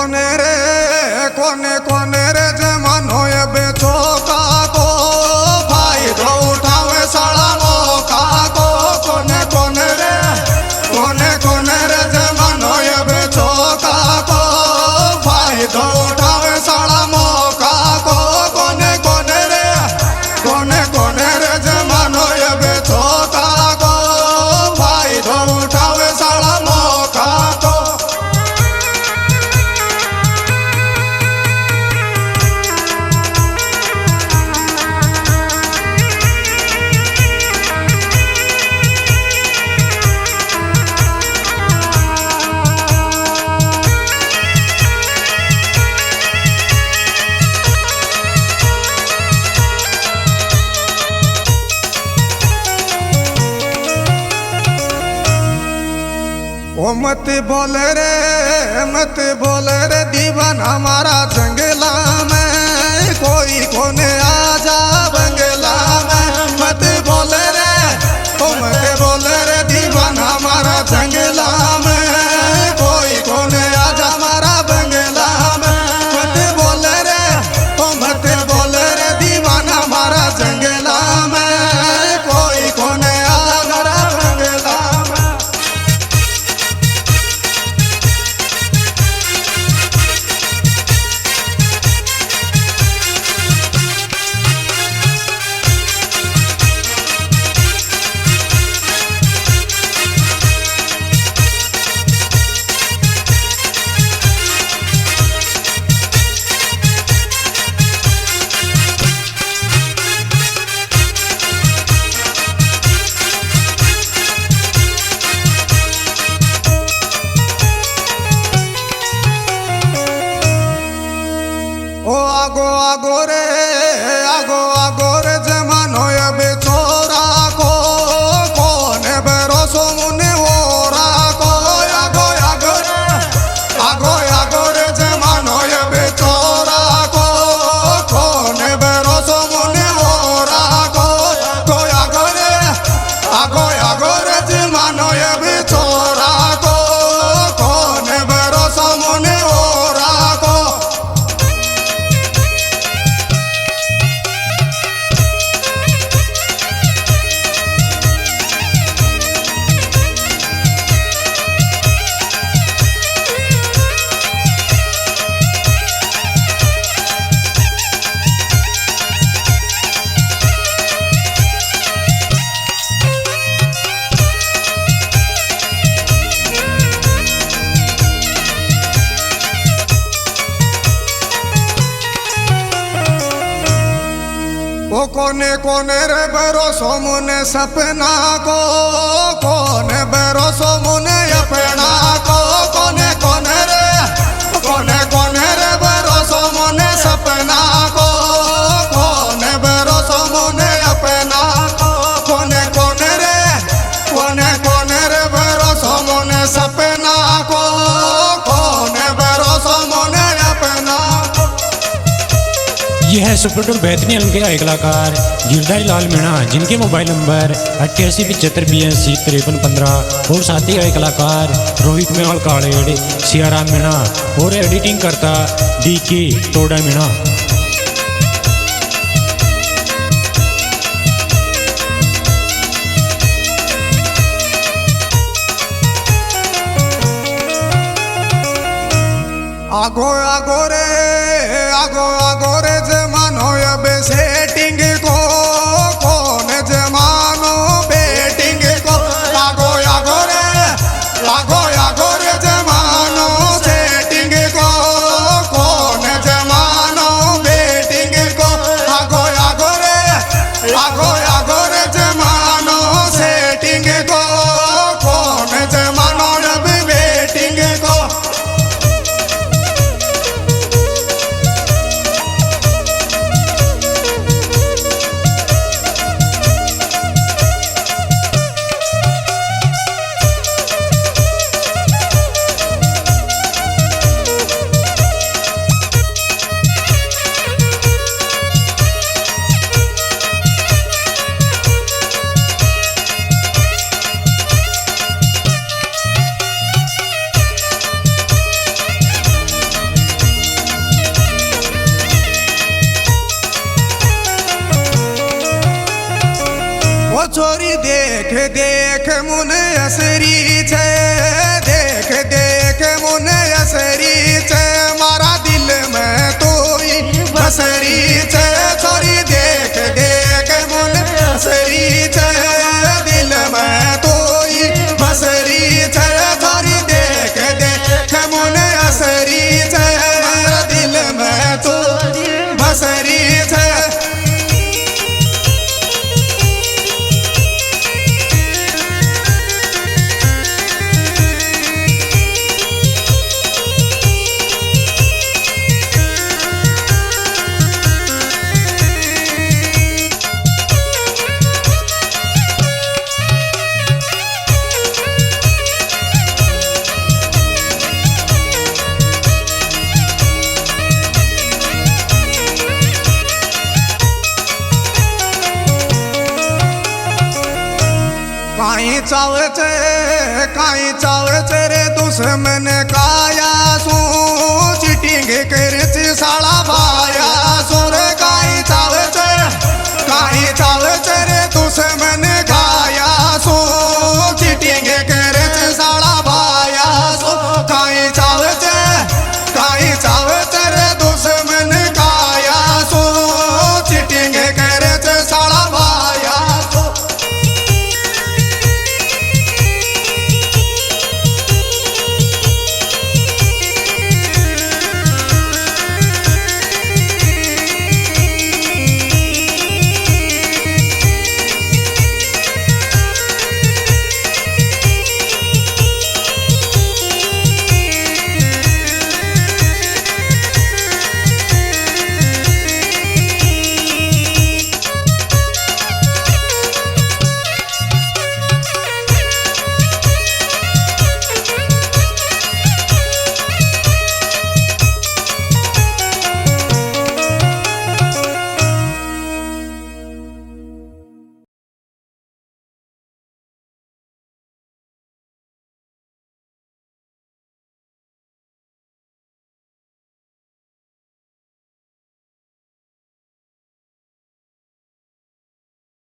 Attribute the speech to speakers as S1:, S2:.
S1: कोने रे जमानो ये बेचो काको फायदो उठावे साला मौका को कोने रे जमानो ये बेचो काको फायदो उठावे साला मौका को कोने रे जमानो ये बेचो काको फायदो उठावे साला मौका को। ओ मत बोले रे दीवाना हमारा जंगला में कोई कोने आजा बंगला में मत बोले रे दीवाना हमारा जंगला में कोई कोने आजा हमारा बंगला में मत बोले रे दीवाना हमारा जंगला में कोई कोने आजा हमारा बंगला में। ओ आगो रे जमानो ये बेचोरा को कोने भरोसो मुने ओरा को आगो रे जमानो ये बेचोरा को कोने भरोसो मुने ओरा को आगो रे जमानो ये बेचोरा को कोने भरोसो मुने ओरा को। ओ कोने रे भरोसो मुने सपना को कोने भरोसो मुने अपना को कोने रे भरोसो मुने सपना को कोने भरोसो मुने अपना को कोने रे भरोसो मुने सपना को कोने भरोसो मुने अपना को।
S2: यह है सुपर बेहतरीन के आए कलाकार गिरधारी लाल मीणा जिनके मोबाइल नंबर 8875825315 और साथ ही आए कलाकार रोहित मेवाल कालेड़ सियाराम मीणा और एडिटिंग करता DK टोडा मीणा।
S1: आगो रे जमानो ये बेसेटिंग को कोने जमानो बेटिंग को आगो रे जमानो सेटिंग को कोने जमानो बेटिंग को आगो रे जमानो सेटिंग को कोने जमानो बेटिंग को। छोरी देख देख मुन असरी छे, देख देख मुन असरी छे, मारा दिल में तो बसरी छे। छोरी देख देख मुन असरी छे, दिल में तो बसरी छे। छोरी देख देख मुन असरी छे, मारा दिल में तो बसरी छे। काई चावच रे दुश्मन काया सू चिटिंग करच साला